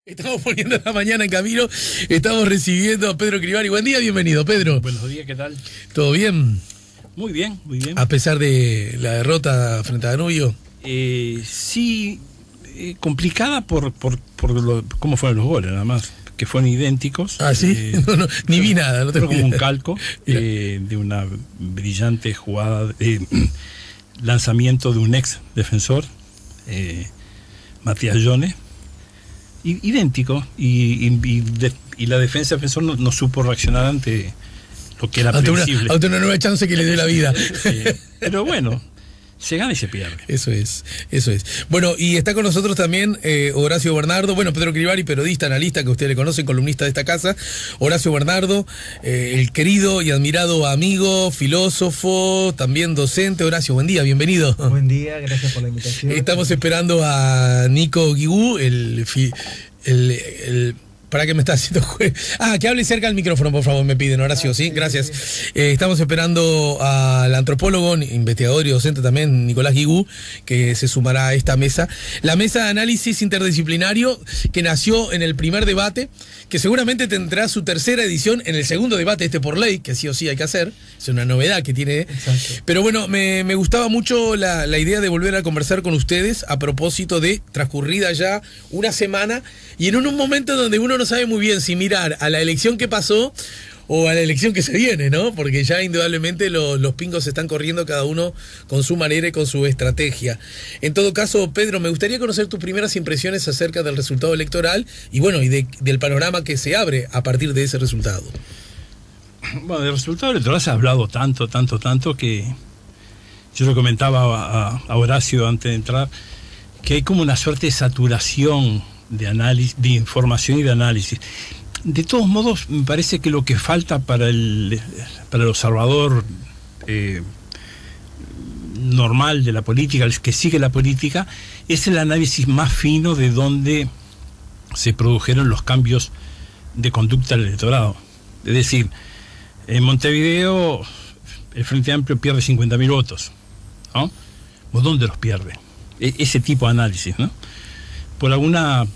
Estamos poniendo la mañana en camino, estamos recibiendo a Pedro Cribari. Buen día, bienvenido, Pedro. Buenos días, ¿qué tal? ¿Todo bien? Muy bien, muy bien. A pesar de la derrota frente a Danubio. Sí, complicada por cómo fueron los goles, nada más, que fueron idénticos. Ah, ¿sí? No, ni vi nada. No te fue como un calco de una brillante jugada de lanzamiento de un ex defensor, Matías Jones. Idéntico, y la defensa defensor no supo reaccionar ante lo que era previsible. Ante una nueva chance que le dio la vida. Pero bueno, se gana y se pierde. Eso es. Bueno, y está con nosotros también Horacio Bernardo, bueno, Pedro Cribari, periodista, analista, que usted le conoce, columnista de esta casa. Horacio Bernardo, el querido y admirado amigo, filósofo, también docente. Horacio, buen día, bienvenido. Buen día, gracias por la invitación. Estamos esperando a Nico Guigú, ¿para qué me está haciendo que hable cerca del micrófono, por favor, me piden, Horacio, ¿sí? Gracias. Estamos esperando al antropólogo, investigador y docente también, Nicolás Guigú, que se sumará a esta mesa. La mesa de análisis interdisciplinario que nació en el primer debate, que seguramente tendrá su tercera edición en el segundo debate, por ley, que sí o sí hay que hacer. Es una novedad que tiene. Exacto. Pero bueno, me gustaba mucho la idea de volver a conversar con ustedes a propósito de transcurrida ya una semana y en un momento donde uno no sabe muy bien si mirar a la elección que pasó o a la elección que se viene, ¿no? Porque ya indudablemente los pingos se están corriendo cada uno con su manera y con su estrategia. En todo caso, Pedro, me gustaría conocer tus primeras impresiones acerca del resultado electoral y bueno, del panorama que se abre a partir de ese resultado. Bueno, del resultado electoral se ha hablado tanto que yo lo comentaba a Horacio antes de entrar, que hay como una suerte de saturación de análisis, de información y de análisis. De todos modos, me parece que lo que falta para el observador normal de la política, el que sigue la política, es el análisis más fino de dónde se produjeron los cambios de conducta del electorado. Es decir, en Montevideo el Frente Amplio pierde 50.000 votos, ¿no? ¿O dónde los pierde? Ese tipo de análisis, ¿no? Por alguna,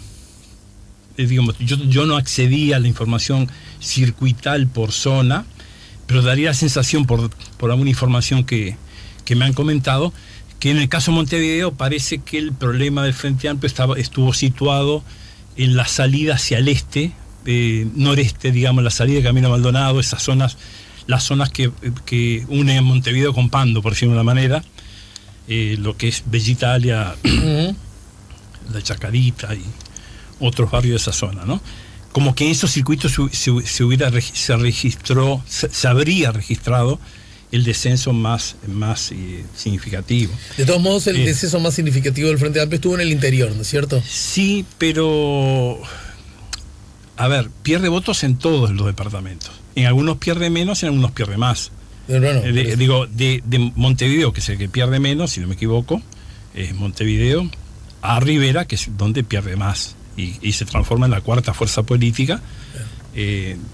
digamos, yo no accedí a la información circuital por zona, pero daría la sensación por alguna información que me han comentado, que en el caso de Montevideo parece que el problema del Frente Amplio estuvo situado en la salida hacia el noreste, digamos, la salida de Camino Maldonado, esas zonas, las zonas que unen Montevideo con Pando, por decirlo de una manera, lo que es Bella Italia, la Chacarita y otros barrios de esa zona, ¿no? Como que en esos circuitos se habría registrado el descenso más significativo. De todos modos, el descenso más significativo del Frente Amplio estuvo en el interior, ¿no es cierto? Sí, pero a ver, pierde votos en todos los departamentos. En algunos pierde menos, en algunos pierde más. De Montevideo, que es el que pierde menos, si no me equivoco, es Montevideo, a Rivera, que es donde pierde más, y se transforma en la cuarta fuerza política,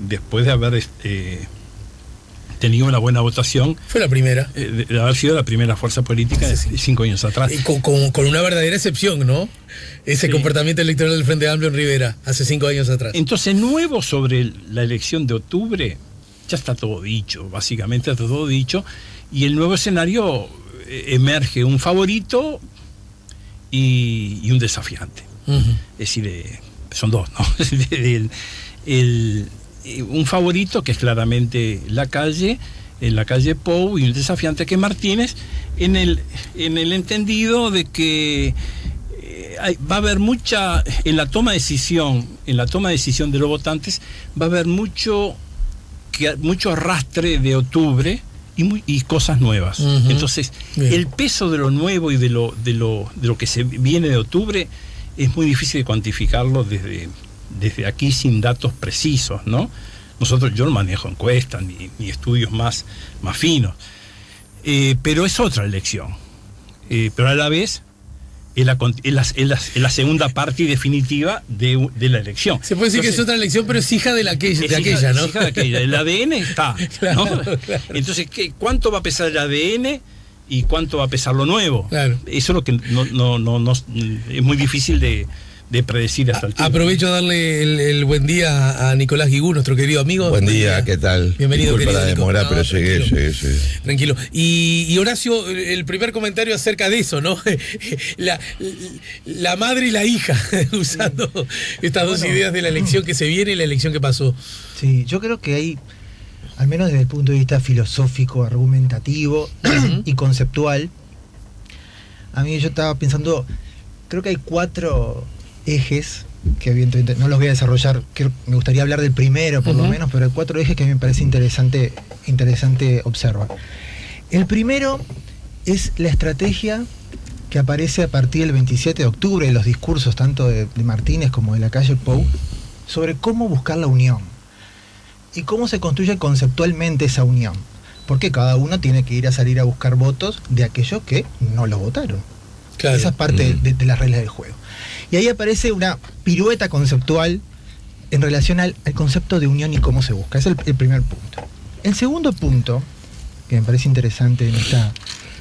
después de haber tenido una buena votación. Fue la primera. De haber sido la primera fuerza política de 5 años atrás. Y con una verdadera excepción, ¿no? Ese comportamiento electoral del Frente Amplio en Rivera, hace 5 años atrás. Entonces, nuevo sobre la elección de octubre, ya está todo dicho, básicamente está todo dicho, y el nuevo escenario emerge un favorito y un desafiante. Es decir, son dos, ¿no? Un favorito que es claramente la calle Pou, y un desafiante que es Martínez, en el entendido de que va a haber mucha, en la toma de decisión de los votantes, va a haber mucho arrastre de octubre y cosas nuevas. Entonces, bien, el peso de lo nuevo y de lo que se viene de octubre es muy difícil de cuantificarlo desde aquí sin datos precisos, ¿no? Yo no manejo encuestas ni estudios más finos, pero es otra elección, pero a la vez es la segunda parte definitiva de la elección. Se puede decir que es otra elección, pero es hija de aquella, ¿no? Es hija de aquella. El ADN está, claro, ¿no? Claro. Entonces, ¿cuánto va a pesar el ADN y cuánto va a pesar lo nuevo? Claro. Eso es lo que no es muy difícil de de predecir a esta altura. Aprovecho a darle el buen día a Nicolás Guigú, nuestro querido amigo. Buen día, ¿qué tal? Bienvenido, Disculpa querido la Nico. demora, No, pero llegué. tranquilo. Y Horacio, el primer comentario acerca de eso, ¿no? La madre y la hija, usando estas dos ideas de la elección que se viene y la elección que pasó. Sí, yo creo que hay, al menos desde el punto de vista filosófico, argumentativo y conceptual, a mí yo estaba pensando, creo que hay 4 ejes que evidentemente no los voy a desarrollar, que me gustaría hablar del primero por lo menos, pero hay 4 ejes que a mí me parece interesante observar. El primero es la estrategia que aparece a partir del 27 de octubre, de los discursos tanto de Martínez como de Lacalle Pou, sobre cómo buscar la unión y cómo se construye conceptualmente esa unión, porque cada uno tiene que ir a salir a buscar votos de aquellos que no lo votaron. Claro. Esa es parte de las reglas del juego. Y ahí aparece una pirueta conceptual en relación al concepto de unión y cómo se busca. Ese es el primer punto. El segundo punto, que me parece interesante en esta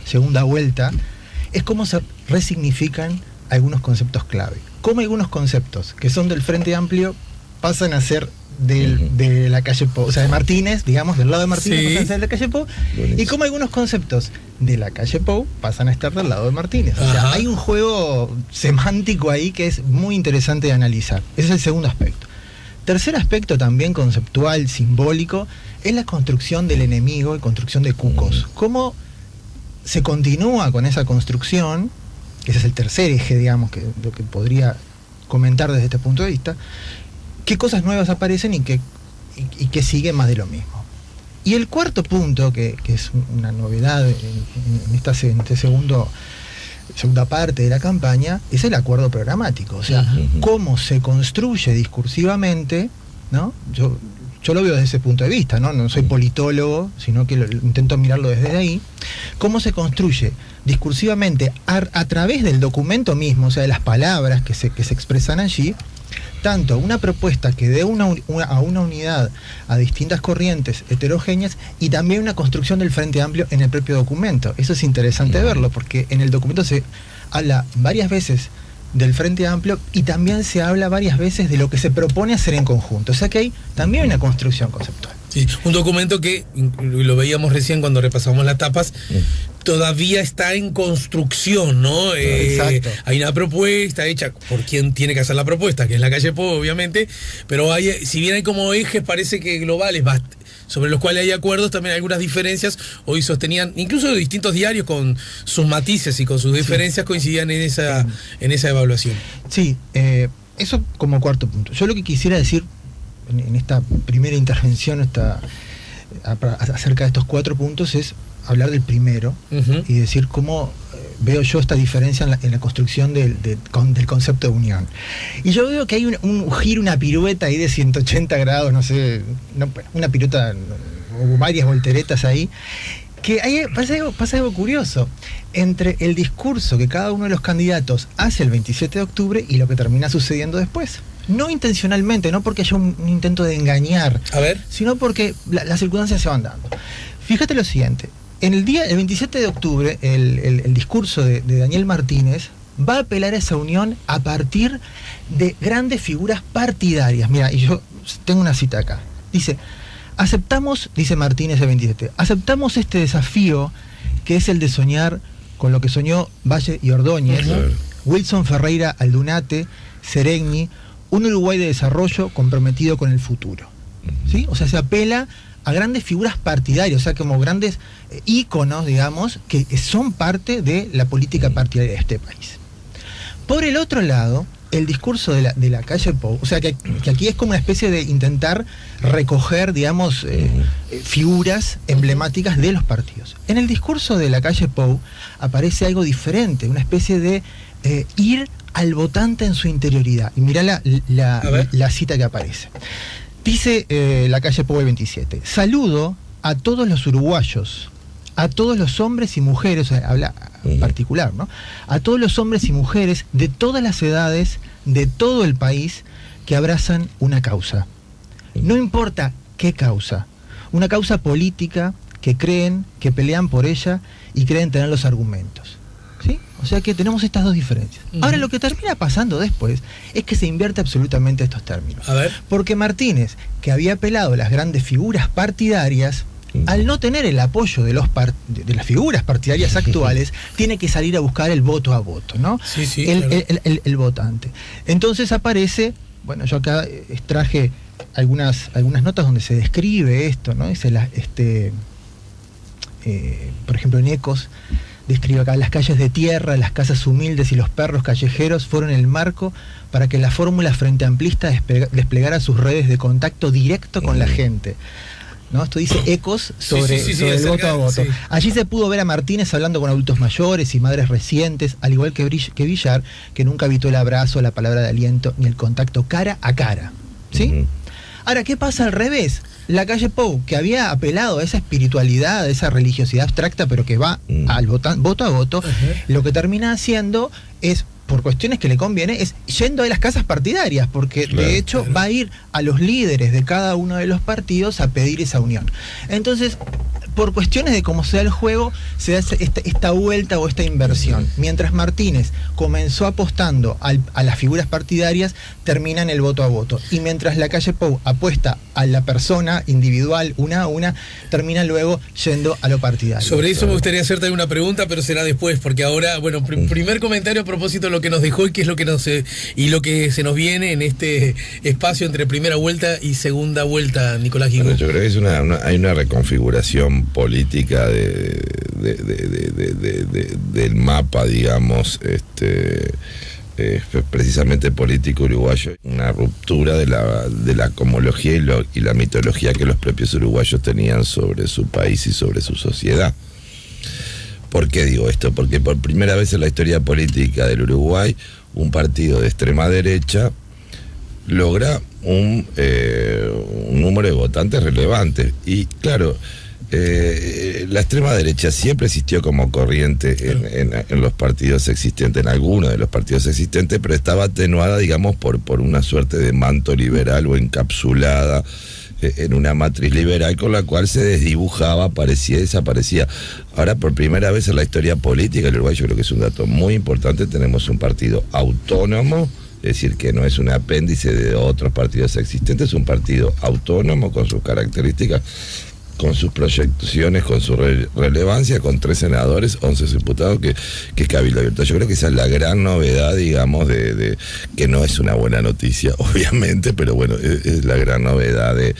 segunda vuelta, es cómo se resignifican algunos conceptos clave. Cómo algunos conceptos que son del Frente Amplio pasan a ser de Lacalle Pou, o sea, de Martínez, digamos, del lado de Martínez, Sí. pasan a ser de Lacalle Pou, y cómo algunos conceptos de Lacalle Pou pasan a estar del lado de Martínez. O sea, Ajá. hay un juego semántico ahí que es muy interesante de analizar. Ese es el segundo aspecto. Tercer aspecto también conceptual, simbólico, es la construcción del enemigo y construcción de cucos. Cómo se continúa con esa construcción, que ese es el tercer eje, digamos, que lo que podría comentar desde este punto de vista, qué cosas nuevas aparecen y qué sigue más de lo mismo. Y el cuarto punto, que es una novedad en esta segunda parte de la campaña, es el acuerdo programático. O sea, cómo se construye discursivamente, ¿no? Yo lo veo desde ese punto de vista, ¿no? No soy politólogo, sino que intento mirarlo desde ahí. Cómo se construye discursivamente a través del documento mismo, o sea, de las palabras que se expresan allí, tanto una propuesta que dé a una unidad a distintas corrientes heterogéneas y también una construcción del Frente Amplio en el propio documento. Eso es interesante verlo, porque en el documento se habla varias veces del Frente Amplio y también se habla varias veces de lo que se propone hacer en conjunto. O sea que hay también una construcción conceptual. Sí, un documento que, lo veíamos recién cuando repasamos las tapas, todavía está en construcción, ¿no? Exacto. Hay una propuesta hecha por quien tiene que hacer la propuesta, que es Lacalle Pou, obviamente, pero si bien hay como ejes, parece que globales, sobre los cuales hay acuerdos, también hay algunas diferencias. Hoy sostenían, incluso distintos diarios con sus matices y con sus diferencias, coincidían en esa evaluación. Sí, eso como cuarto punto. Yo lo que quisiera decir en esta primera intervención acerca de estos 4 puntos es hablar del primero y decir cómo veo yo esta diferencia en la construcción del concepto de unión. Y yo veo que hay un giro, una pirueta ahí de 180 grados, no sé, una pirueta o varias volteretas ahí, que ahí pasa algo curioso entre el discurso que cada uno de los candidatos hace el 27 de octubre y lo que termina sucediendo después. No intencionalmente, no porque haya un intento de engañar, sino porque las circunstancias se van dando. Fíjate lo siguiente, el 27 de octubre, el discurso de Daniel Martínez va a apelar a esa unión a partir de grandes figuras partidarias. Mira, y yo tengo una cita acá. Dice Martínez el 27, aceptamos este desafío que es el de soñar con lo que soñó Valle y Ordóñez, Wilson Ferreira Aldunate, Seregni, un Uruguay de desarrollo comprometido con el futuro. ¿Sí? O sea, se apela a grandes figuras partidarias, o sea, como grandes íconos, digamos, que son parte de la política partidaria de este país. Por el otro lado, el discurso de Lacalle Pou, o sea, que aquí es como una especie de intentar recoger, digamos, figuras emblemáticas de los partidos. En el discurso de Lacalle Pou aparece algo diferente, una especie de ir al votante en su interioridad. Y mirá la cita que aparece. Dice Lacalle Pou el 27, saludo a todos los uruguayos, a todos los hombres y mujeres, o sea, habla en particular, ¿no? A todos los hombres y mujeres de todas las edades, de todo el país, que abrazan una causa. No importa qué causa, una causa política, que creen, que pelean por ella y creen tener los argumentos. ¿Sí? O sea que tenemos estas dos diferencias. Ahora, lo que termina pasando después es que se invierte absolutamente estos términos. A ver. Porque Martínez, que había apelado a las grandes figuras partidarias, al no tener el apoyo de las figuras partidarias actuales, tiene que salir a buscar el voto a voto, ¿no? Sí, sí, el votante. Entonces aparece, bueno, yo acá extraje algunas notas donde se describe esto, ¿no? Por ejemplo, en Ecos describe acá: las calles de tierra, las casas humildes y los perros callejeros fueron el marco para que la fórmula Frente Amplista desplegara sus redes de contacto directo con la gente, ¿no? Esto dice Ecos sobre el voto a voto. Sí. Allí se pudo ver a Martínez hablando con adultos mayores y madres recientes, al igual que Villar, que nunca evitó el abrazo, la palabra de aliento ni el contacto cara a cara, ¿sí? Ahora, ¿qué pasa al revés? La calle Pou, que había apelado a esa espiritualidad, a esa religiosidad abstracta, pero que va al voto a voto, lo que termina haciendo es, por cuestiones que le conviene, es yendo a las casas partidarias, porque de hecho va a ir a los líderes de cada uno de los partidos a pedir esa unión. Entonces, por cuestiones de cómo se da el juego, se da esta vuelta o esta inversión. Mientras Martínez comenzó apostando a las figuras partidarias, termina en el voto a voto. Y mientras la calle Pou apuesta a la persona individual, una a una, termina luego yendo a lo partidario. Sobre eso me gustaría hacerte una pregunta, pero será después, porque ahora, bueno, primer comentario a propósito de lo que nos dejó y qué es lo que lo que se nos viene en este espacio entre primera vuelta y segunda vuelta, Nicolás Guimú. Bueno, yo creo que hay una reconfiguración política del mapa, digamos, precisamente político uruguayo, una ruptura de la cosmología y la mitología que los propios uruguayos tenían sobre su país y sobre su sociedad. ¿Por qué digo esto? Porque por primera vez en la historia política del Uruguay, un partido de extrema derecha logra un número de votantes relevante. Y claro, la extrema derecha siempre existió como corriente en los partidos existentes, en algunos de los partidos existentes, pero estaba atenuada, digamos, por una suerte de manto liberal o encapsulada en una matriz liberal con la cual se desdibujaba, aparecía y desaparecía. Ahora, por primera vez en la historia política del Uruguay, yo creo que es un dato muy importante, tenemos un partido autónomo, es decir, que no es un apéndice de otros partidos existentes, es un partido autónomo con sus características, con sus proyecciones, con su relevancia, con 3 senadores, 11 diputados, que es Cabildo Abierto. Yo creo que esa es la gran novedad, digamos, que no es una buena noticia, obviamente, pero bueno, es la gran novedad de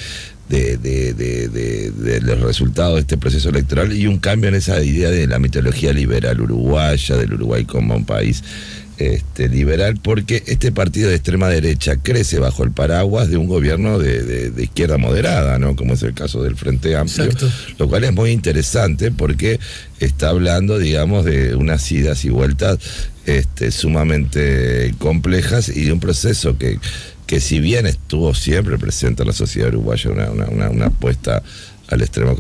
los resultados de este proceso electoral y un cambio en esa idea de la mitología liberal uruguaya, del Uruguay como un país liberal, porque este partido de extrema derecha crece bajo el paraguas de un gobierno de izquierda moderada, ¿no? Como es el caso del Frente Amplio. Exacto. Lo cual es muy interesante porque está hablando, digamos, de unas idas y vueltas sumamente complejas y de un proceso que si bien estuvo siempre presente en la sociedad uruguaya, una apuesta al extremo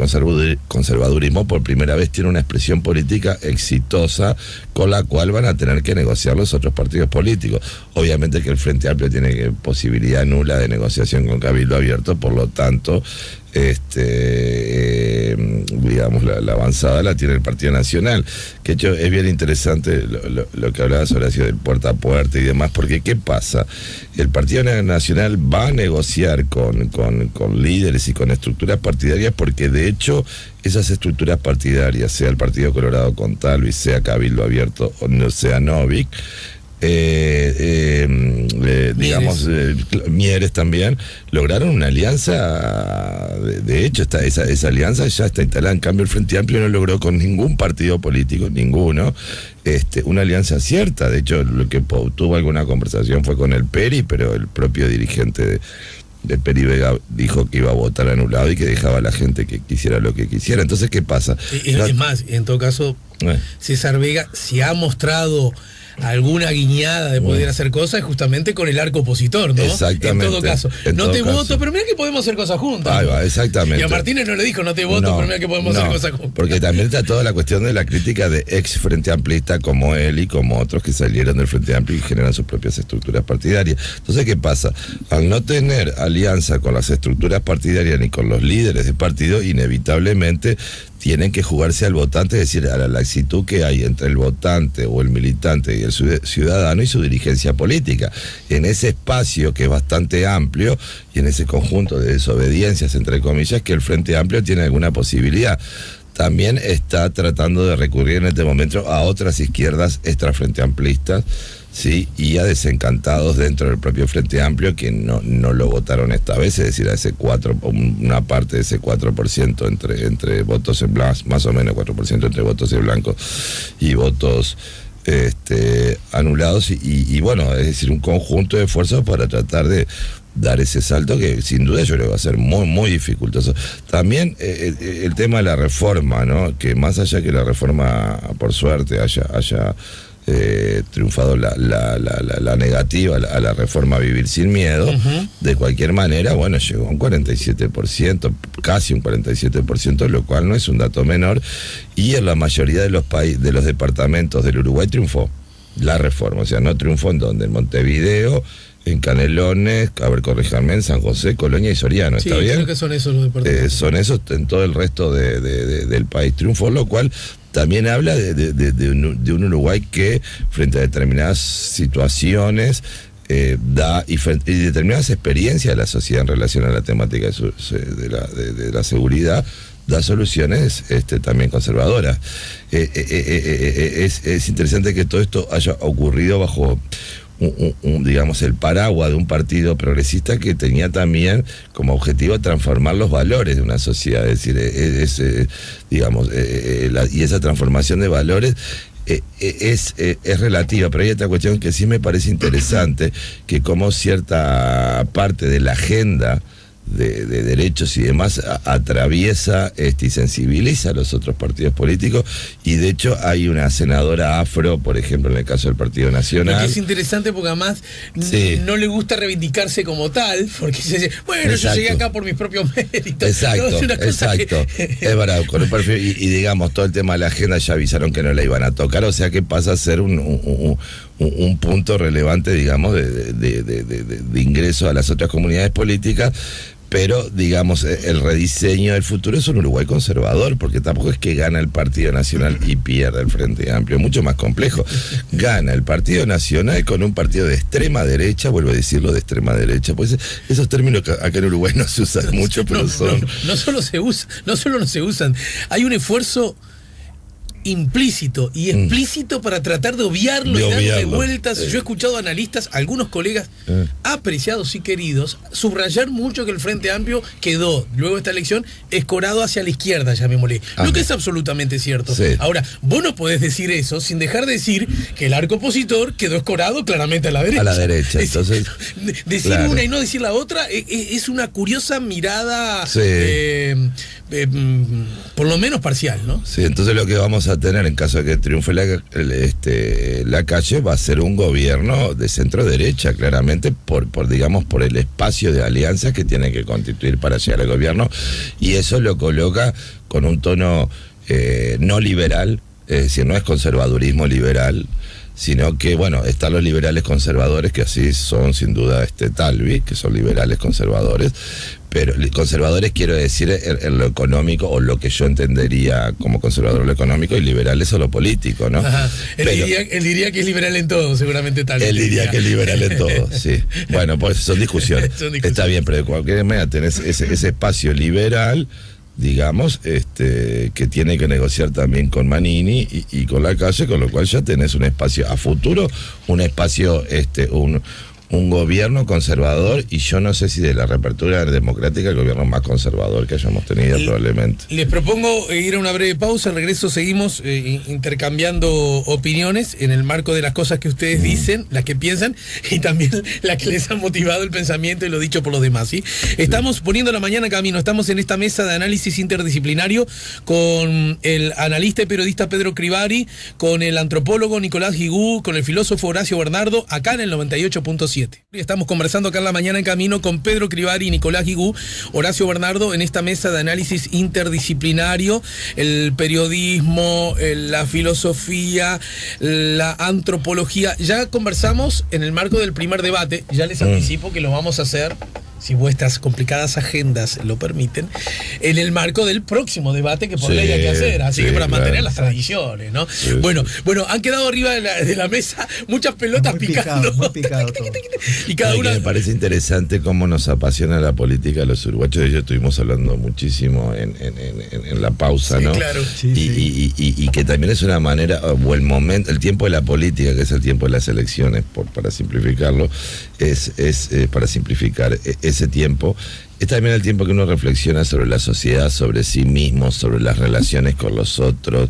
conservadurismo, por primera vez tiene una expresión política exitosa con la cual van a tener que negociar los otros partidos políticos. Obviamente que el Frente Amplio tiene posibilidad nula de negociación con Cabildo Abierto, por lo tanto, digamos, la avanzada la tiene el Partido Nacional, que hecho es bien interesante lo que hablabas, Horacio, del puerta a puerta y demás, porque ¿qué pasa? El Partido Nacional va a negociar con líderes y con estructuras partidarias, porque de hecho esas estructuras partidarias, sea el Partido Colorado con Talvi, sea Cabildo Abierto o no sea Novik, digamos, Mieres también, lograron una alianza, de hecho esa alianza ya está instalada. En cambio el Frente Amplio no logró con ningún partido político, ninguno, una alianza cierta. De hecho, lo que tuvo alguna conversación fue con el Peri, pero el propio dirigente del Peri Vega dijo que iba a votar anulado y que dejaba a la gente que quisiera lo que quisiera. Entonces, ¿qué pasa? Es más, en todo caso, César Vega, si ha mostrado alguna guiñada de poder hacer cosas justamente con el arco opositor, ¿no? Exactamente. En todo caso. No te voto, pero mira que podemos hacer cosas juntas. Ahí va, exactamente. Y a Martínez no le dijo, no te voto, pero mira que podemos hacer cosas juntas. Porque también está toda la cuestión de la crítica de ex Frente Amplista como él y como otros que salieron del Frente Amplio y generan sus propias estructuras partidarias. Entonces, ¿qué pasa? Al no tener alianza con las estructuras partidarias ni con los líderes de partido, inevitablemente tienen que jugarse al votante, es decir, a la laxitud que hay entre el votante o el militante y el ciudadano y su dirigencia política. En ese espacio que es bastante amplio y en ese conjunto de desobediencias, entre comillas, que el Frente Amplio tiene alguna posibilidad. También está tratando de recurrir en este momento a otras izquierdas extrafrente amplistas, ¿sí? Y a desencantados dentro del propio Frente Amplio que no lo votaron esta vez, es decir, a ese 4, una parte de ese 4% entre votos en blanco, más o menos 4% entre votos en blanco y votos anulados, y bueno, es decir, un conjunto de esfuerzos para tratar de dar ese salto que sin duda yo creo que va a ser muy, muy dificultoso. También el tema de la reforma, ¿no? Que más allá que la reforma, por suerte, haya triunfado la negativa a la reforma Vivir Sin Miedo, de cualquier manera, bueno, llegó a un 47%, casi un 47%, lo cual no es un dato menor, y en la mayoría de los departamentos del Uruguay triunfó la reforma, o sea, no triunfó en donde, en Montevideo, en Canelones, a ver, corríjanme, en San José, Colonia y Soriano, ¿está bien? Creo que son esos los departamentos. Son esos, en todo el resto del país triunfó, lo cual también habla de un Uruguay que frente a determinadas situaciones y determinadas experiencias de la sociedad en relación a la temática de la seguridad, da soluciones también conservadoras. Es interesante que todo esto haya ocurrido bajo digamos, el paraguas de un partido progresista que tenía también como objetivo transformar los valores de una sociedad, es decir, digamos, y esa transformación de valores es relativa, pero hay otra cuestión que sí me parece interesante, que como cierta parte de la agenda de derechos y demás atraviesa y sensibiliza a los otros partidos políticos, y de hecho hay una senadora afro, por ejemplo, en el caso del Partido Nacional. Lo que es interesante porque además no le gusta reivindicarse como tal, porque se dice, bueno, exacto, yo llegué acá por mis propios méritos. Exacto, no, exacto. Es verdad, con un perfil, y digamos, todo el tema de la agenda ya avisaron que no la iban a tocar, o sea que pasa a ser un punto relevante, digamos, de ingreso a las otras comunidades políticas. Pero, digamos, el rediseño del futuro es un Uruguay conservador, porque tampoco es que gana el Partido Nacional y pierde el Frente Amplio, es mucho más complejo. Gana el Partido Nacional con un partido de extrema derecha, vuelvo a decirlo, de extrema derecha, pues esos términos que acá en Uruguay no se usan mucho, pero son... No solo no se usan, hay un esfuerzo implícito y explícito para tratar de obviarlo y darle vueltas. Yo he escuchado analistas, algunos colegas apreciados y queridos, subrayar mucho que el Frente Amplio quedó, luego de esta elección, escorado hacia la izquierda, llamémosle. Lo que es absolutamente cierto. Sí. Ahora, vos no podés decir eso sin dejar de decir que el arco opositor quedó escorado claramente a la derecha. A la derecha, entonces... Decir una y no decir la otra es una curiosa mirada, por lo menos parcial, ¿no? Sí, entonces lo que vamos a tener en caso de que triunfe la Calle va a ser un gobierno de centro derecha, claramente digamos por el espacio de alianzas que tiene que constituir para llegar al gobierno, y eso lo coloca con un tono no liberal, es decir, no es conservadurismo liberal, sino que, bueno, están los liberales conservadores, que así son sin duda Talvi, que son liberales conservadores, pero conservadores quiero decir en lo económico, o lo que yo entendería como conservador lo económico, y liberales o lo político, ¿no? Ajá. Él diría que es liberal en todo, seguramente tal. Él diría que es liberal en todo, sí. Bueno, pues son discusiones. Está bien, pero de cualquier manera tenés ese espacio liberal, digamos, que tiene que negociar también con Manini y con la Calle, con lo cual ya tenés un espacio a futuro, un espacio, un gobierno conservador, y yo no sé si de la reapertura democrática el gobierno más conservador que hayamos tenido probablemente. Les propongo ir a una breve pausa, al regreso seguimos intercambiando opiniones en el marco de las cosas que ustedes dicen, las que piensan, y también las que les han motivado el pensamiento y lo dicho por los demás, ¿sí? Estamos poniendo la mañana en camino, estamos en esta mesa de análisis interdisciplinario con el analista y periodista Pedro Crivari, con el antropólogo Nicolás Guigú, con el filósofo Horacio Bernardo, acá en el 98.7. Estamos conversando acá en la mañana en camino con Pedro Crivari y Nicolás Guigú, Horacio Bernardo, en esta mesa de análisis interdisciplinario, el periodismo, la filosofía, la antropología. Ya conversamos en el marco del primer debate, ya les anticipo que lo vamos a hacer si vuestras complicadas agendas lo permiten, en el marco del próximo debate que por ley hay que hacer, así que para mantener las tradiciones, ¿no? Bueno, han quedado arriba de la mesa muchas pelotas muy picando. Muy picado todo. Y cada una... Me parece interesante cómo nos apasiona la política a los uruguayos. De ello estuvimos hablando muchísimo en la pausa, ¿no? Claro. Y que también es una manera, o el tiempo de la política, que es el tiempo de las elecciones, para simplificarlo, es para simplificar ese tiempo, es también el tiempo que uno reflexiona sobre la sociedad, sobre sí mismo, sobre las relaciones con los otros.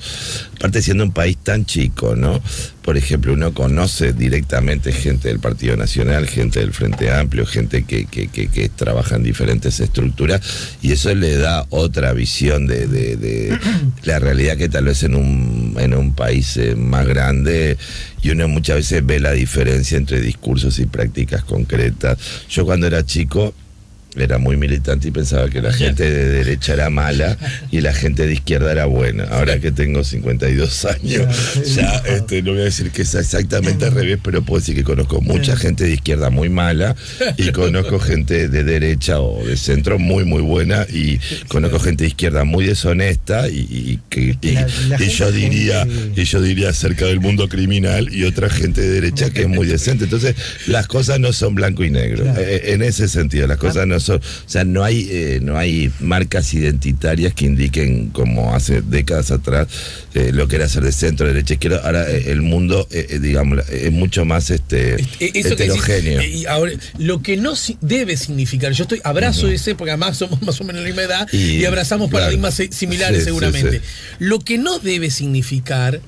Aparte, siendo un país tan chico, ¿no? Por ejemplo, uno conoce directamente gente del Partido Nacional, gente del Frente Amplio, gente que trabaja en diferentes estructuras, y eso le da otra visión de la realidad, que tal vez en un país más grande, y uno muchas veces ve la diferencia entre discursos y prácticas concretas. Yo cuando era chico era muy militante y pensaba que la gente de derecha era mala y la gente de izquierda era buena. Ahora que tengo 52 años, ya no voy a decir que es exactamente al revés, pero puedo decir que conozco mucha gente de izquierda muy mala y conozco gente de derecha o de centro muy buena, y conozco gente de izquierda muy deshonesta y yo diría acerca del mundo criminal, y otra gente de derecha que es muy decente. Entonces las cosas no son blanco y negro. En ese sentido, las cosas no son, o sea, no hay marcas identitarias que indiquen, como hace décadas atrás, lo que era ser de centro, de derecha, izquierda. Ahora el mundo, digamos, es mucho más heterogéneo. Y ahora, lo que no debe significar, yo abrazo ese, porque además somos más o menos la misma edad y abrazamos paradigmas similares, seguramente. Sí. Lo que no debe significar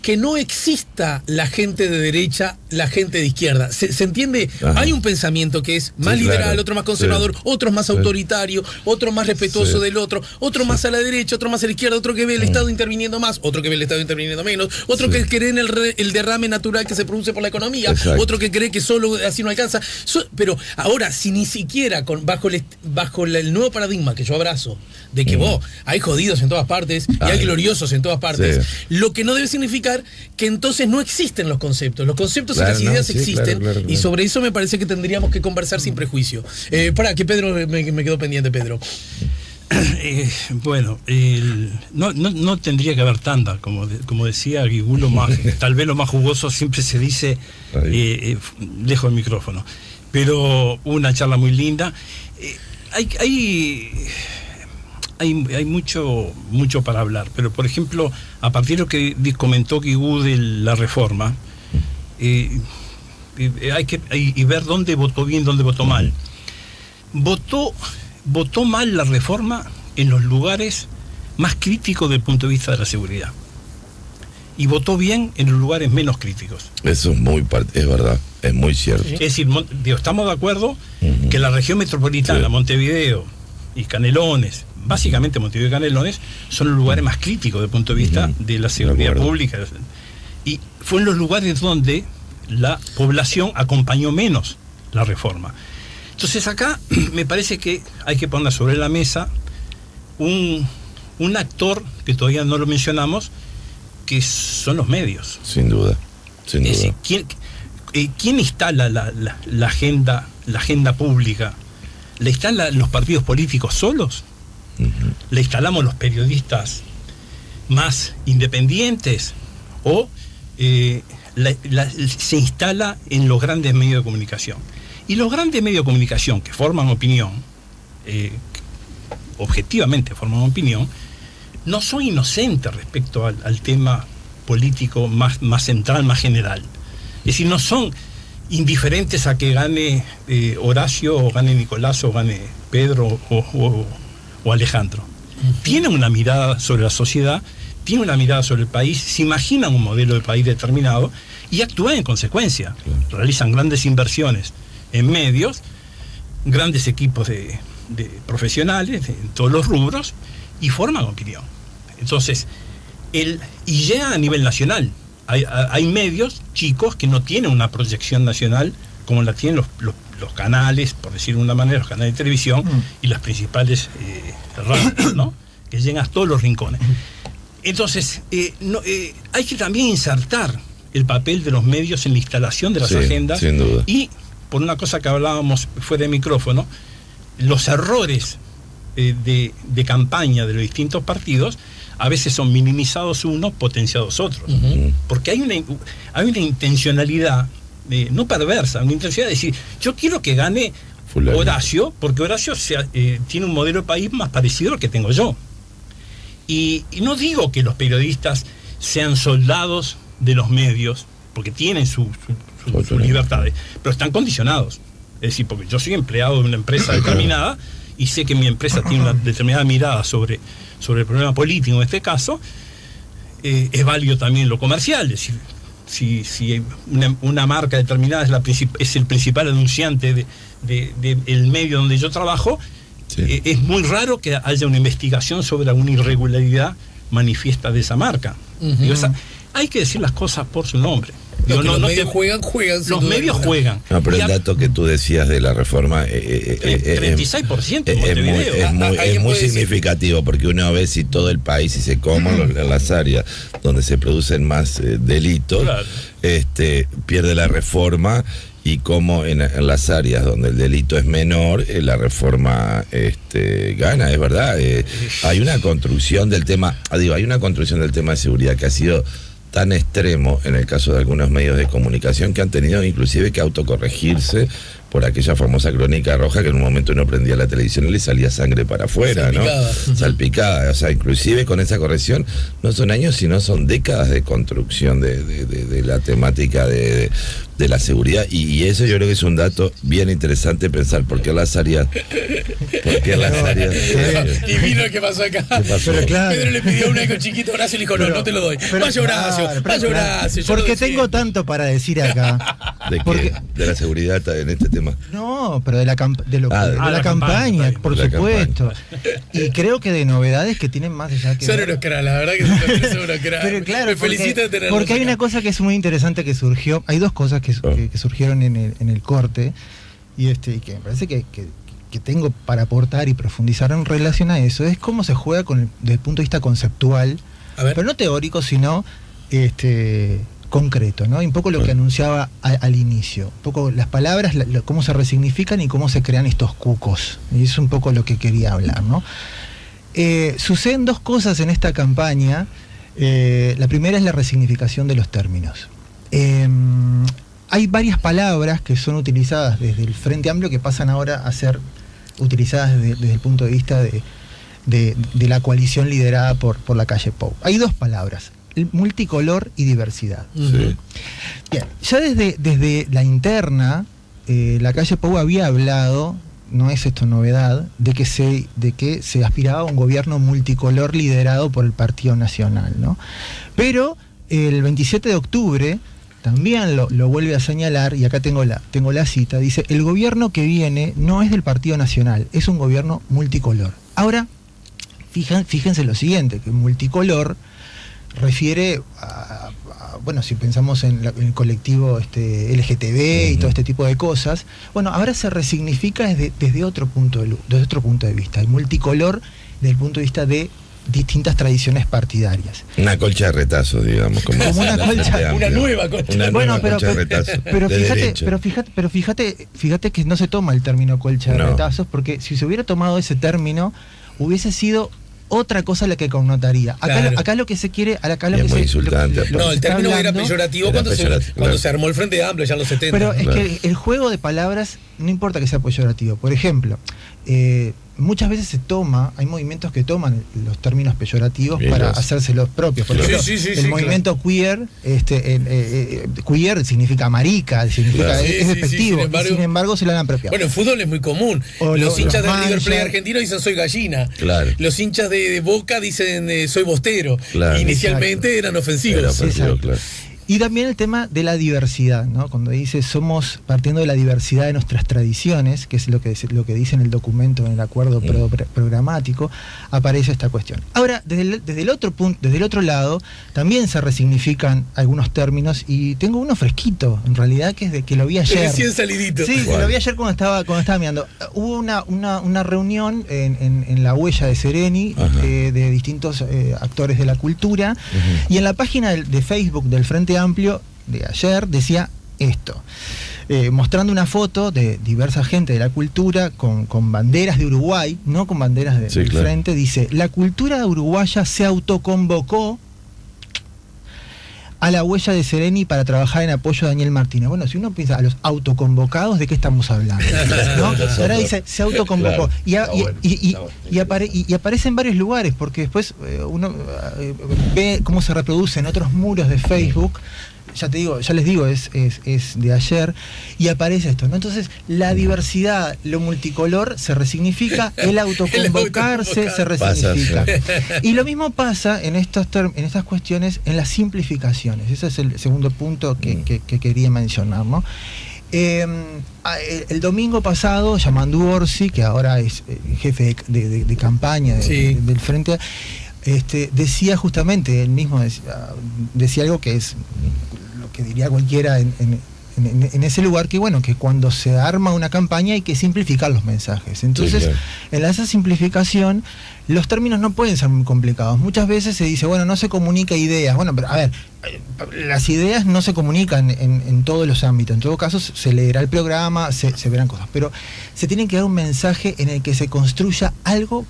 que no exista la gente de derecha, la gente de izquierda. ¿Se entiende? Ajá. Hay un pensamiento que es más liberal, claro, otro más conservador, otro más autoritario, otro más respetuoso del otro más a la derecha, otro más a la izquierda, otro que ve el Estado interviniendo más, otro que ve el Estado interviniendo menos, otro que cree en el derrame natural que se produce por la economía, otro que cree que solo así no alcanza. Pero ahora, si ni siquiera bajo el nuevo paradigma que yo abrazo, de que hay jodidos en todas partes y hay gloriosos en todas partes, lo que no debe significar que entonces no existen los conceptos. Los conceptos y las ideas existen, claro. Y sobre eso me parece que tendríamos que conversar sin prejuicio. Que Pedro me quedó pendiente, Pedro. Bueno, no tendría que haber tanta, como decía Guigulo, tal vez lo más jugoso siempre se dice lejos del micrófono. Pero una charla muy linda. Hay mucho para hablar, pero por ejemplo, a partir de lo que comentó Guigú de la reforma, hay que ver dónde votó bien, dónde votó mal. Votó mal la reforma en los lugares más críticos desde el punto de vista de la seguridad, y votó bien en los lugares menos críticos. Eso es verdad, es muy cierto. Es decir, estamos de acuerdo que la región metropolitana, Montevideo y Canelones, básicamente Montevideo y Canelones, son los lugares más críticos desde el punto de vista de la seguridad pública, y fue en los lugares donde la población acompañó menos la reforma. Entonces acá me parece que hay que poner sobre la mesa un actor que todavía no lo mencionamos, que son los medios. Sin duda. Es decir, ¿quién instala la agenda pública? ¿Le instalan los partidos políticos solos? ¿Le instalamos los periodistas más independientes? ¿O se instala en los grandes medios de comunicación? Y los grandes medios de comunicación que forman opinión, objetivamente forman opinión, no son inocentes respecto al tema político más central, más general. Es decir, no son indiferentes a que gane Horacio, o gane Nicolás, o gane Pedro o Alejandro. Tienen una mirada sobre la sociedad, tienen una mirada sobre el país, se imaginan un modelo de país determinado y actúan en consecuencia. Realizan grandes inversiones en medios, grandes equipos de profesionales en todos los rubros, y forman opinión. Entonces, y llega a nivel nacional. Hay medios chicos que no tienen una proyección nacional como la tienen los canales, por decir de una manera, los canales de televisión y las principales radios, ¿no? Que llegan a todos los rincones. Entonces, hay que también insertar el papel de los medios en la instalación de las agendas. Sin duda. Y por una cosa que hablábamos fuera de micrófono, los errores de campaña de los distintos partidos a veces son minimizados unos, potenciados otros. Porque hay una intencionalidad no perversa, una intencionalidad de decir, yo quiero que gane fulano. Horacio, porque Horacio tiene un modelo de país más parecido al que tengo yo. Y no digo que los periodistas sean soldados de los medios, porque tienen sus libertades, pero están condicionados. Es decir, porque yo soy empleado de una empresa determinada y sé que mi empresa tiene una determinada mirada sobre el problema político en este caso, es válido también lo comercial. Es decir, si una marca determinada es el principal anunciante del medio donde yo trabajo, sí, es muy raro que haya una investigación sobre alguna irregularidad manifiesta de esa marca. Digo, hay que decir las cosas por su nombre. Digo, los medios juegan. Los medios juegan. No, pero el dato que tú decías de la reforma 36% en Montevideo. Es muy significativo, porque uno ve si todo el país, si se comen las áreas donde se producen más delitos, claro, pierde la reforma, y como en las áreas donde el delito es menor, la reforma gana, es verdad. Hay una construcción del tema, hay una construcción del tema de seguridad que ha sido tan extremo en el caso de algunos medios de comunicación, que han tenido inclusive que autocorregirse por aquella famosa crónica roja, que en un momento uno prendía la televisión y le salía sangre para afuera, salpicada, ¿no? Salpicada. O sea, inclusive con esa corrección no son años, sino son décadas de construcción de la temática de la seguridad, y eso yo creo que es un dato bien interesante pensar por qué las áreas divino que pasó acá. Pero claro, Pedro le pidió un eco chiquito a Horacio y le dijo, no te lo doy. Vaya Horacio. Porque tengo tanto para decir acá. ¿De la seguridad en este tema? No, pero de la campaña, por supuesto. Y creo que de novedades que tienen más allá que... Son unos crack, la verdad que son unos crack. Pero claro, me felicito de tenerlos porque hay una cosa que es muy interesante que surgió. Hay dos cosas que surgieron en el corte, y que me parece que tengo para aportar y profundizar en relación a eso. Es cómo se juega desde el punto de vista conceptual, pero no teórico, sino concreto, ¿no? Y un poco lo que anunciaba al inicio, un poco las palabras, cómo se resignifican y cómo se crean estos cucos. Y es un poco lo que quería hablar, ¿no? Suceden dos cosas en esta campaña. La primera es la resignificación de los términos. Hay varias palabras que son utilizadas desde el Frente Amplio que pasan ahora a ser utilizadas desde el punto de vista de la coalición liderada por la calle Pou. Hay dos palabras: multicolor y diversidad. Sí. Bien, ya desde la interna, la calle Pou había hablado, no es esto novedad, de que se aspiraba a un gobierno multicolor liderado por el Partido Nacional, ¿no? Pero el 27 de octubre también lo vuelve a señalar, y acá tengo la cita, dice: el gobierno que viene no es del Partido Nacional, es un gobierno multicolor. Ahora, fíjense lo siguiente, que multicolor refiere bueno, si pensamos en el colectivo LGTB y todo este tipo de cosas, bueno, ahora se resignifica desde otro punto de vista. El multicolor desde el punto de vista de distintas tradiciones partidarias. Una colcha de retazos, digamos, como una colcha, una nueva colcha. Una nueva colcha de retazos. Pero fíjate que no se toma el término colcha de retazos, porque si se hubiera tomado ese término, hubiese sido otra cosa la que connotaría. Acá lo que se quiere, es muy insultante. El término era peyorativo cuando se armó el Frente Amplio ya en los 70. Pero es que el juego de palabras no importa que sea peyorativo. Por ejemplo, muchas veces hay movimientos que toman los términos peyorativos para hacérselos propios. Por ejemplo, el movimiento queer, queer significa marica, significa es despectivo, y sin embargo se lo han apropiado. Bueno, en fútbol es muy común. Los hinchas del River Plate argentino dicen soy gallina. Claro. Los hinchas de Boca dicen soy bostero. Claro. Inicialmente eran ofensivos. Claro. Y también el tema de la diversidad, ¿no? Cuando dice somos partiendo de la diversidad de nuestras tradiciones, que es lo que dice en el documento, en el acuerdo programático, aparece esta cuestión. Ahora, desde el otro lado, también se resignifican algunos términos, y tengo uno fresquito, en realidad, que lo vi ayer. Recién salidito. Sí, lo vi ayer cuando estaba mirando. Hubo una reunión en la huella de Sereni, de distintos actores de la cultura, y en la página de Facebook del Frente Amplio de ayer decía esto: mostrando una foto de diversa gente de la cultura con banderas de Uruguay, no con banderas del frente. Dice: la cultura uruguaya se autoconvocó a la huella de Sereni para trabajar en apoyo a Daniel Martínez. Bueno, si uno piensa a los autoconvocados, ¿de qué estamos hablando? ¿No? Ahora dice, se autoconvocó. Y aparece en varios lugares, porque después uno ve cómo se reproduce en otros muros de Facebook. Ya les digo, es de ayer, y aparece esto, ¿no? Entonces, la diversidad, lo multicolor se resignifica, el autoconvocarse se resignifica. Y lo mismo pasa en estas cuestiones, en las simplificaciones. Ese es el segundo punto que quería mencionar, ¿no? El domingo pasado, Yamandu Orsi, que ahora es jefe de campaña del Frente, decía justamente, él mismo decía algo que es lo que diría cualquiera en ese lugar, que bueno, que cuando se arma una campaña hay que simplificar los mensajes. Entonces, en esa simplificación, los términos no pueden ser muy complicados. Muchas veces se dice, bueno, no se comunica ideas. Bueno, pero a ver, las ideas no se comunican en todos los ámbitos. En todo caso, se leerá el programa, se verán cosas. Pero se tiene que dar un mensaje en el que se construya algo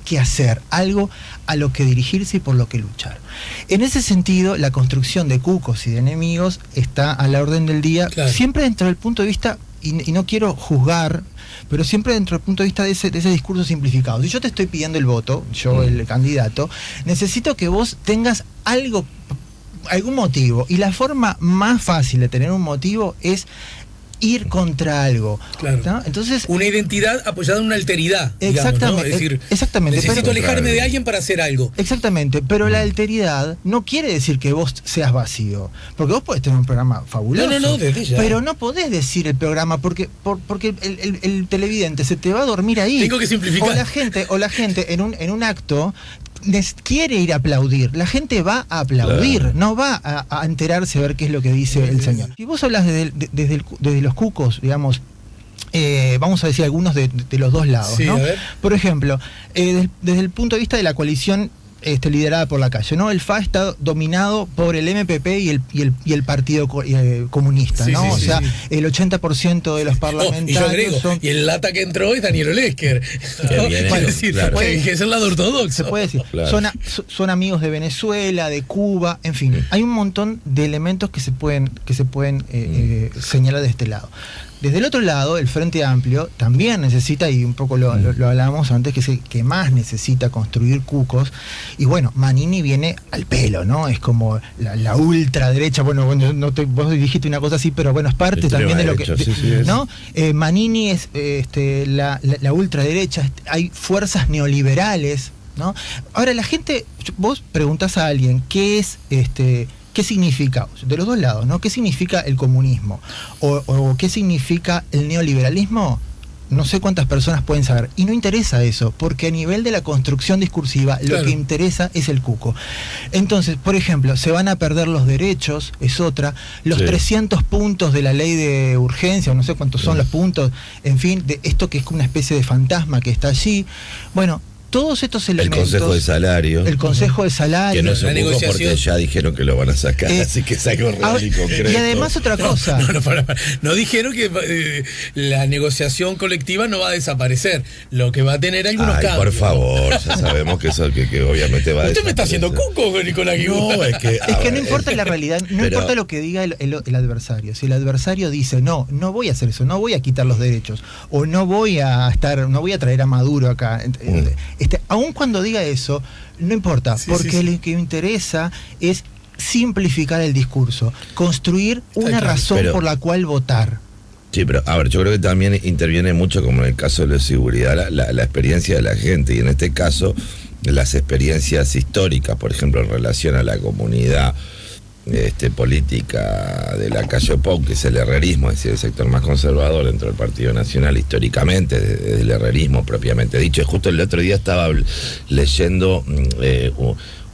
que hacer, algo a lo que dirigirse y por lo que luchar. En ese sentido, la construcción de cucos y de enemigos está a la orden del día, siempre dentro del punto de vista, y no quiero juzgar, pero siempre dentro del punto de vista de ese discurso simplificado. Si yo te estoy pidiendo el voto, yo el candidato, necesito que vos tengas algún motivo, y la forma más fácil de tener un motivo es ir contra algo. ¿No? Entonces, una identidad apoyada en una alteridad. Exactamente. Digamos, ¿no? Es decir, exactamente. Necesito alejarme de alguien para hacer algo. Exactamente. Pero la alteridad no quiere decir que vos seas vacío. Porque vos podés tener un programa fabuloso. No, desde ya. Pero no podés decir el programa porque el televidente se te va a dormir ahí. Tengo que simplificar. O la gente en un acto quiere ir a aplaudir. La gente va a aplaudir, no va a enterarse a ver qué es lo que dice el señor. Si vos hablas desde los cucos, digamos, vamos a decir algunos de los dos lados, ¿no? Por ejemplo, desde el punto de vista de la coalición liderada por la Calle, ¿no? El FA está dominado por el MPP y el Partido Comunista, ¿no? O sea, el 80% de los parlamentarios y yo agrego, y el lata que entró es Daniel Olesker. Que es el lado ortodoxo. Se puede decir. Son amigos de Venezuela, de Cuba, en fin. Hay un montón de elementos que se pueden señalar de este lado. Desde el otro lado, el Frente Amplio también necesita, y un poco lo hablábamos antes, que es el que más necesita construir cucos. Y bueno, Manini viene al pelo, ¿no? Es como la ultraderecha. Bueno, vos dijiste una cosa así, pero bueno, es parte también de lo que... ¿no? Manini es la ultraderecha. Hay fuerzas neoliberales, ¿no? Ahora, la gente, vos preguntás a alguien, ¿qué es ¿qué significa, de los dos lados, ¿no? ¿Qué significa el comunismo? O ¿qué significa el neoliberalismo? No sé cuántas personas pueden saber. Y no interesa eso, porque a nivel de la construcción discursiva, lo que interesa es el cuco. Entonces, por ejemplo, se van a perder los derechos, es otra. Los 300 puntos de la ley de urgencia, o no sé cuántos son los puntos, en fin, de esto que es una especie de fantasma que está allí. Bueno, todos estos elementos. El Consejo de Salario. El Consejo de Salario. Que no se ocupó porque ya dijeron que lo van a sacar, así que es algo real y concreto. Y además otra cosa. No dijeron que la negociación colectiva no va a desaparecer. Lo que va a tener algunos cambios. Por favor, ya sabemos que eso que obviamente va a desaparecer. Usted me está haciendo cuco, Nicolás Guibuta. No, es que no importa la realidad, no importa lo que diga el adversario. Si el adversario dice, no voy a hacer eso, no voy a quitar los derechos, o no voy a traer a Maduro acá. Aun cuando diga eso, no importa, porque lo que me interesa es simplificar el discurso, construir una razón por la cual votar. Sí, pero a ver, yo creo que también interviene mucho, como en el caso de la seguridad, la experiencia de la gente, y en este caso las experiencias históricas, por ejemplo, en relación a la comunidad política de la Calle Pou, que es el herrerismo, es decir, el sector más conservador dentro del Partido Nacional históricamente, desde el herrerismo propiamente dicho. Justo el otro día estaba leyendo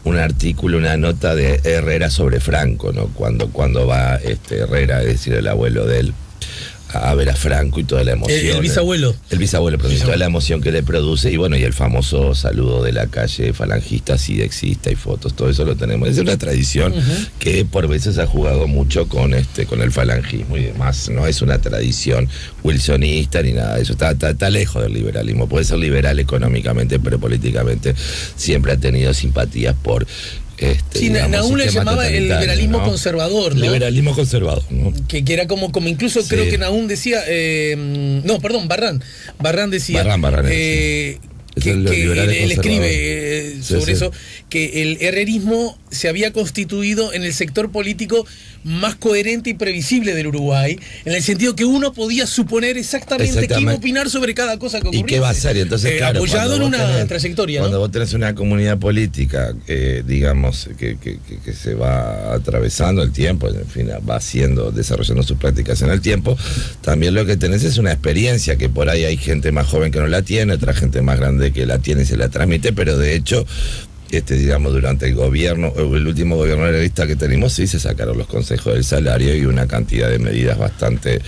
un artículo, una nota de Herrera sobre Franco, ¿no? Cuando va Herrera, es decir, el abuelo de él, a ver a Franco y toda la emoción. El bisabuelo. El bisabuelo, pero toda la emoción que le produce, y bueno, y el famoso saludo de la calle falangista, sí existe, hay fotos, todo eso lo tenemos. Es una tradición que por veces ha jugado mucho con el falangismo y demás. No es una tradición wilsonista ni nada de eso. Está lejos del liberalismo. Puede ser liberal económicamente, pero políticamente siempre ha tenido simpatías por sí, Nahum le llamaba el liberalismo, ¿no?, conservador, ¿no? Liberalismo conservador, ¿no? Que era como incluso sí. Creo que Nahum decía, Barrán decía, él escribe sobre eso, que el herrerismo se había constituido en el sector político más coherente y previsible del Uruguay, en el sentido que uno podía suponer exactamente qué iba a opinar sobre cada cosa que ocurría. ¿Y qué va a hacer? Entonces, claro, apoyado en una trayectoria, cuando ¿no? vos tenés una comunidad política, digamos, que se va atravesando el tiempo, en fin, va desarrollando sus prácticas en el tiempo, también lo que tenés es una experiencia, que por ahí hay gente más joven que no la tiene, otra gente más grande que la tiene y se la transmite, pero de hecho, digamos, durante el último gobierno herrerista que tenemos, sí se sacaron los consejos del salario y una cantidad de medidas bastante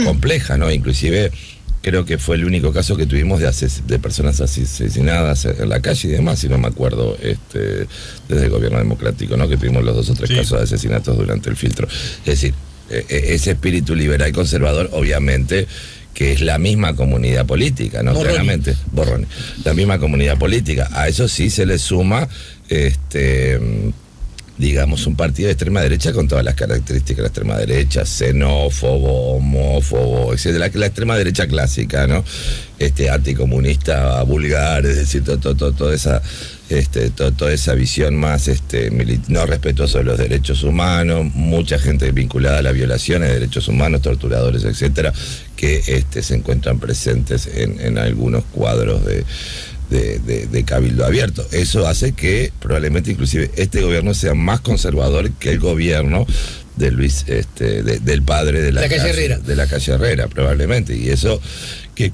complejas, ¿no? Inclusive creo que fue el único caso que tuvimos de personas asesinadas en la calle y demás, si no me acuerdo, desde el gobierno democrático, ¿no? Que tuvimos los 2 o 3 casos de asesinatos durante el filtro. Es decir, ese espíritu liberal conservador, obviamente, que es la misma comunidad política, ¿no? Claramente, la misma comunidad política. A eso sí se le suma, digamos, un partido de extrema derecha con todas las características de la extrema derecha, xenófobo, homófobo, etcétera, la extrema derecha clásica, ¿no? Anticomunista, vulgar, es decir, toda esa visión más no respetuosa de los derechos humanos, mucha gente vinculada a las violaciones de derechos humanos, torturadores, etcétera, que se encuentran presentes en algunos cuadros de Cabildo Abierto. Eso hace que probablemente inclusive este gobierno sea más conservador que el gobierno de Luis, del padre de la calle Herrera. De la calle Herrera, probablemente. Y eso,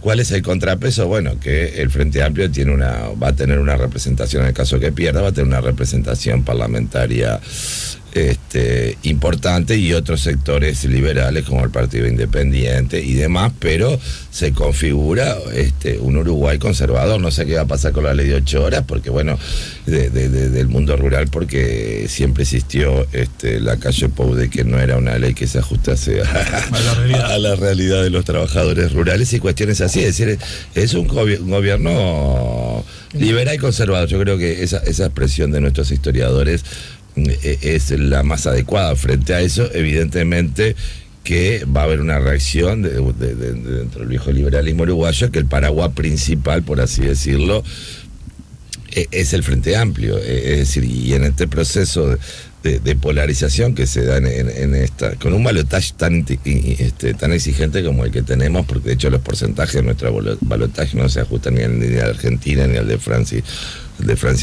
¿cuál es el contrapeso? Bueno, que el Frente Amplio va a tener una representación, en el caso que pierda, va a tener una representación parlamentaria importante, y otros sectores liberales como el Partido Independiente y demás, pero se configura un Uruguay conservador. No sé qué va a pasar con la ley de 8 horas, porque bueno, del mundo rural, porque siempre existió la calle Pou de que no era una ley que se ajustase a la realidad de los trabajadores rurales y cuestiones así. Es decir, es un gobierno liberal y conservador. Yo creo que esa expresión de nuestros historiadores es la más adecuada. Frente a eso, evidentemente que va a haber una reacción dentro del viejo liberalismo uruguayo, que el paraguas principal, por así decirlo, es el Frente Amplio. Es decir, y en este proceso de polarización que se da con un balotaje tan exigente como el que tenemos, porque de hecho los porcentajes de nuestro balotaje no se ajustan ni al de Argentina ni al de Francia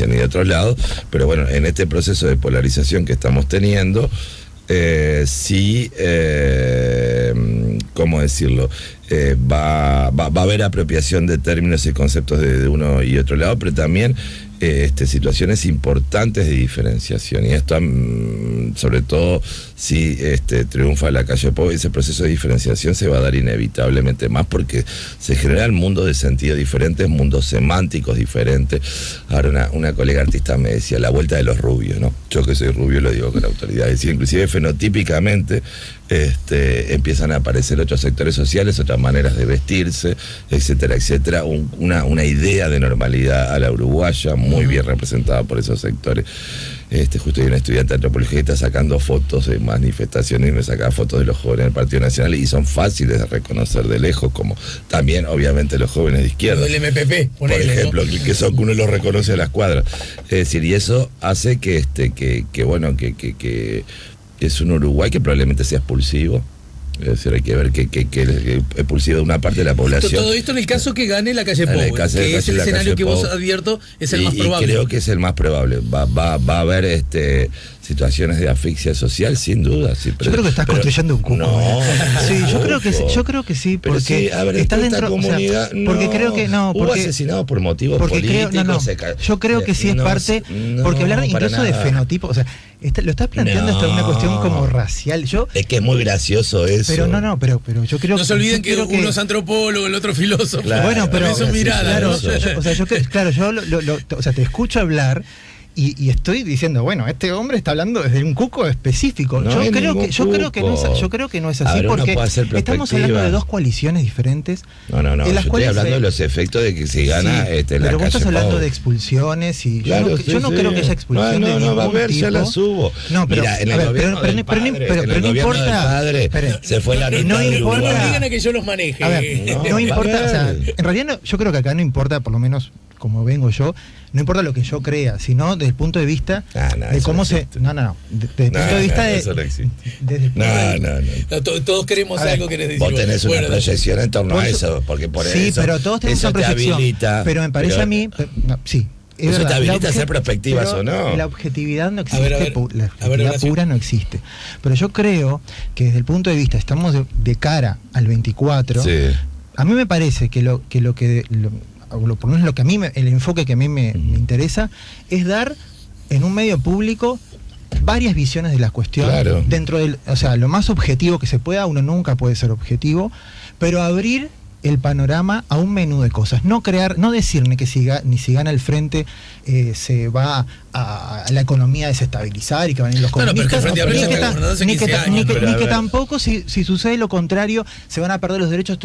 ni de otros lados, pero bueno, en este proceso de polarización que estamos teniendo, ¿cómo decirlo? Va a haber apropiación de términos y conceptos de uno y otro lado, pero también situaciones importantes de diferenciación, y esto sobre todo si triunfa la calle Pou, ese proceso de diferenciación se va a dar inevitablemente más, porque se generan mundos de sentido diferentes, mundos semánticos diferentes. Ahora una colega artista me decía, la vuelta de los rubios, ¿no? Yo que soy rubio lo digo con autoridad, es decir, inclusive fenotípicamente empiezan a aparecer otros sectores sociales, otras maneras de vestirse, etcétera, etcétera, una idea de normalidad a la uruguaya muy bien representada por esos sectores. Justo hay un estudiante de antropología que está sacando fotos de manifestaciones y me sacaba fotos de los jóvenes del Partido Nacional, y son fáciles de reconocer de lejos, como también obviamente los jóvenes de izquierda, del MPP, por ejemplo, ¿no? Que son, uno los reconoce a las cuadras. Es decir, y eso hace que es un Uruguay que probablemente sea expulsivo. Es decir, hay que ver que es expulsivo de una parte de la población. Todo esto en el caso que gane la calle Pou, que es el escenario que vos advierto es el más probable. Y creo que es el más probable. Va a haber, situaciones de asfixia social, sin duda. Sí, yo creo que estás construyendo un cuco. No, sí, yo creo que sí, porque sí, a ver, estás esta dentro, comunidad, o sea, porque creo que no, hubo porque asesinados por motivos políticos. Yo creo que sí es parte, porque hablar incluso de fenotipo, o sea, lo estás planteando hasta una cuestión como racial. Es que es muy gracioso eso. Pero yo creo no se olviden que uno es antropólogo, el otro filósofo. Claro, bueno, pero eso es mirada. Claro, yo te escucho y estoy diciendo, bueno, este hombre está hablando desde un cuco específico. Yo creo que no es así, ver, porque estamos hablando de dos coaliciones diferentes. No, yo estoy hablando de los efectos de que si gana la pero vos estás hablando de expulsiones y claro, yo no creo que haya expulsión de ningún va a ver, tipo. ya la subo. No, pero mira, en el gobierno del padre, no importa. Se fue la nota no importa. No digan a que yo los maneje. A ver, no importa, o sea, en realidad yo creo que acá no importa, por lo menos como vengo yo, no importa lo que yo crea, sino desde el punto de vista de cómo se... Desde el punto de vista de... Eso no existe. Todos queremos algo que les decimos. Vos tenés una proyección en torno a eso, porque por eso... Sí, pero todos tenemos una proyección. Pero me parece a mí... sí. Eso te habilita a hacer perspectivas o no. La objetividad no existe, la objetividad pura no existe. Pero yo creo que desde el punto de vista, estamos de cara al 24, a mí me parece que por lo menos lo que a mí el enfoque que a mí me interesa es dar en un medio público varias visiones de las cuestiones dentro del, o sea, lo más objetivo que se pueda. Uno nunca puede ser objetivo, pero abrir el panorama a un menú de cosas, no decir ni si gana el frente se va a la economía a desestabilizar y que van a ir los comunistas, ni que tampoco si sucede lo contrario se van a perder los derechos,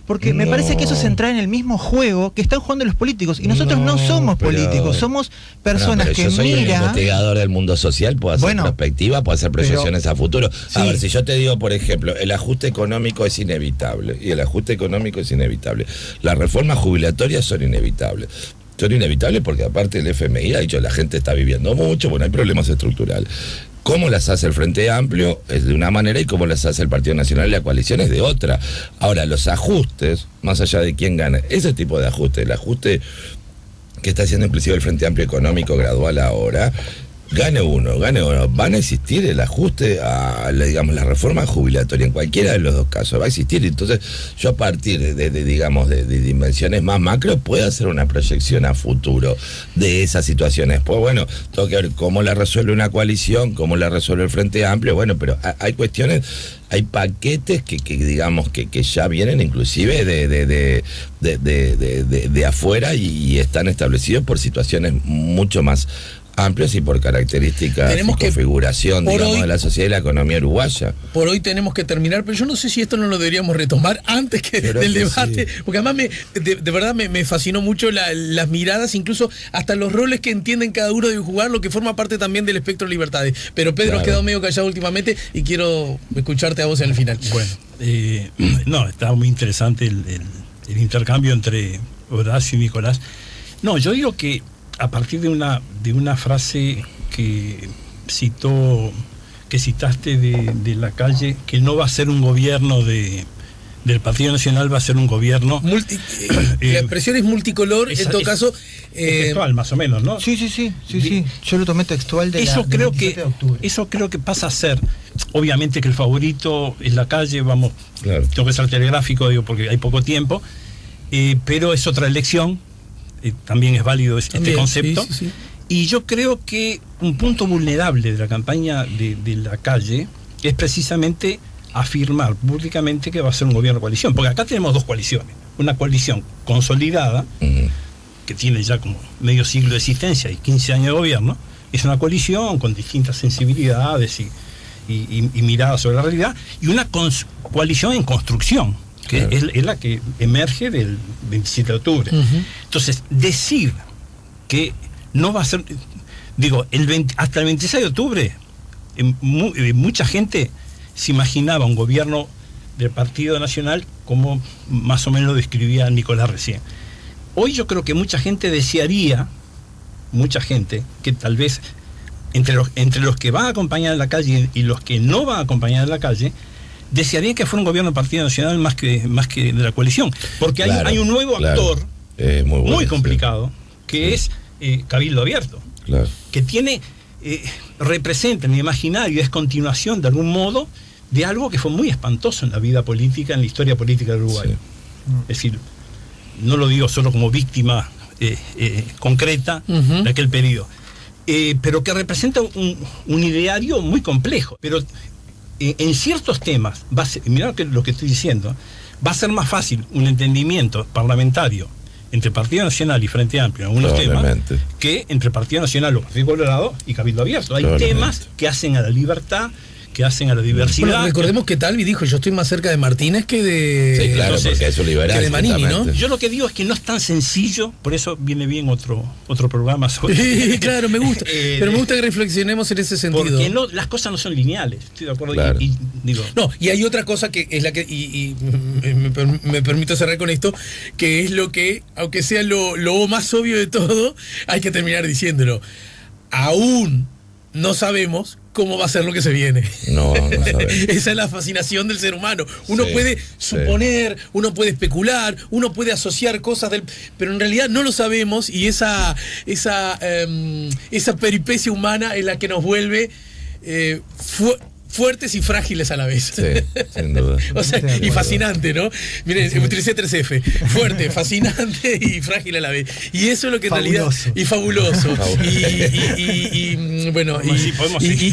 porque me parece que eso es entrar en el mismo juego que están jugando los políticos, y nosotros no somos políticos, somos personas que yo soy un investigador del mundo social, puedo hacer perspectiva, puedo hacer proyecciones a futuro. A ver, si yo te digo, por ejemplo, el ajuste económico es inevitable, y el ajuste económico es inevitable, las reformas jubilatorias son inevitables porque aparte el FMI ha dicho la gente está viviendo mucho, bueno, hay problemas estructurales. ¿Cómo las hace el Frente Amplio? Es de una manera, y cómo las hace el Partido Nacional y la coalición es de otra. Ahora, los ajustes, más allá de quién gana, ese tipo de ajuste, el ajuste que está haciendo inclusive el Frente Amplio económico gradual ahora, gane uno, van a existir el ajuste a la reforma jubilatoria en cualquiera de los dos casos, va a existir. Entonces yo, a partir de dimensiones más macro, puedo hacer una proyección a futuro de esas situaciones. Pues bueno, tengo que ver cómo la resuelve una coalición, cómo la resuelve el Frente Amplio, bueno, pero hay cuestiones, hay paquetes que digamos que ya vienen inclusive de afuera, y están establecidos por situaciones mucho más amplios y por características y configuración, digamos, de la sociedad y la economía uruguaya. Por hoy tenemos que terminar, pero yo no sé si esto no lo deberíamos retomar antes del debate, porque además de verdad me fascinó mucho las miradas, incluso hasta los roles que entienden cada uno de jugar, lo que forma parte también del espectro de libertades. Pero Pedro has quedado medio callado últimamente y quiero escucharte a vos en el final. Bueno, está muy interesante el intercambio entre Horacio y Nicolás. No, yo digo que a partir de una frase que citaste de Lacalle, que no va a ser un gobierno del Partido Nacional, va a ser un gobierno... la expresión es multicolor, en todo caso... textual, más o menos, ¿no? Sí. Yo lo tomé textual de octubre. Eso creo que pasa a ser... Obviamente que el favorito es Lacalle, tengo que ser telegráfico, digo, porque hay poco tiempo, pero es otra elección. También es válido este concepto. Sí. Y yo creo que un punto vulnerable de la campaña de Lacalle es precisamente afirmar públicamente que va a ser un gobierno de coalición, porque acá tenemos dos coaliciones, una coalición consolidada, que tiene ya como medio siglo de existencia y 15 años de gobierno, es una coalición con distintas sensibilidades y miradas sobre la realidad, y una coalición en construcción, que es la que emerge del 27 de octubre. Entonces, decir que no va a ser... Digo, hasta el 26 de octubre, mucha gente se imaginaba un gobierno del Partido Nacional como más o menos lo describía Nicolás recién. Hoy yo creo que mucha gente desearía, que tal vez entre los que van a acompañar en la calle y los que no van a acompañar en la calle, desearía que fuera un gobierno del Partido Nacional más que de la coalición, porque hay un nuevo actor muy complicado, que es Cabildo Abierto, que tiene representa en el imaginario, es continuación de algún modo de algo que fue muy espantoso en la vida política, en la historia política del Uruguay. Sí. Es decir, no lo digo solo como víctima concreta de aquel periodo, pero que representa un ideario muy complejo. Pero en ciertos temas, mirá lo que estoy diciendo, va a ser más fácil un entendimiento parlamentario entre Partido Nacional y Frente Amplio en algunos temas que entre Partido Nacional o Partido Colorado y Cabildo Abierto. Hay temas que hacen a la libertad, que hacen a la diversidad. Bueno, recordemos que Talvi dijo, yo estoy más cerca de Martínez que de... Sí, claro, entonces, porque eso liberal, que de Manini, ¿no? Yo lo que digo es que no es tan sencillo, por eso viene bien otro programa sobre... Claro, me gusta, pero me gusta que reflexionemos en ese sentido. Porque las cosas no son lineales, estoy de acuerdo. Claro. Y hay otra cosa que es la que... me permito cerrar con esto, que es lo que, aunque sea lo más obvio de todo, hay que terminar diciéndolo. Aún no sabemos cómo va a ser lo que se viene. No sabemos. Esa es la fascinación del ser humano. Uno puede suponer, uno puede especular, uno puede asociar cosas pero en realidad no lo sabemos, y esa peripecia humana es la que nos vuelve fuertes y frágiles a la vez. Sí, sin duda. O sea, y fascinante, ¿no? Miren, utilicé 3F. Fuerte, fascinante y frágil a la vez. Y eso es lo que fabuloso. En realidad... Y fabuloso. Bueno, y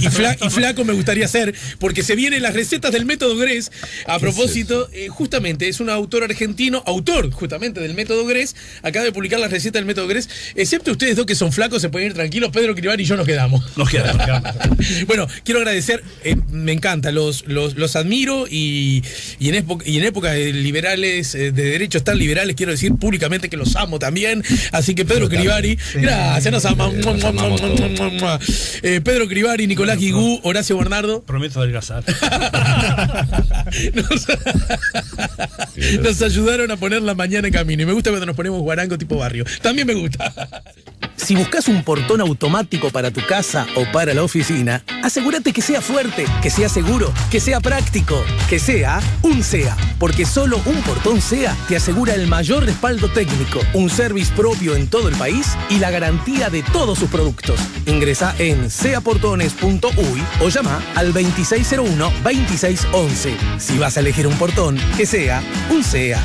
flaco me gustaría hacer, porque se vienen las recetas del método Gress. A propósito, justamente, es un autor argentino, autor justamente del método Gress, acaba de publicar las recetas del método Gress. Excepto ustedes dos que son flacos, se pueden ir tranquilos. Pedro Cribari y yo nos quedamos. Bueno, quiero agradecer... me encanta, los admiro, y en época de liberales, de derechos tan liberales, quiero decir públicamente que los amo también. Así que Pedro Cribari, gracias, nos amamos. Pedro Cribari, Nicolás Guigú, Horacio Bernardo. Prometo adelgazar. Nos ayudaron a poner la mañana en camino, y me gusta cuando nos ponemos guarango tipo barrio. También me gusta. Si buscas un portón automático para tu casa o para la oficina, asegúrate que sea fuerte, que sea seguro, que sea práctico, que sea un SEA. Porque solo un portón SEA te asegura el mayor respaldo técnico, un service propio en todo el país y la garantía de todos sus productos. Ingresa en seaportones.uy o llama al 2601-2611. Si vas a elegir un portón, que sea un SEA.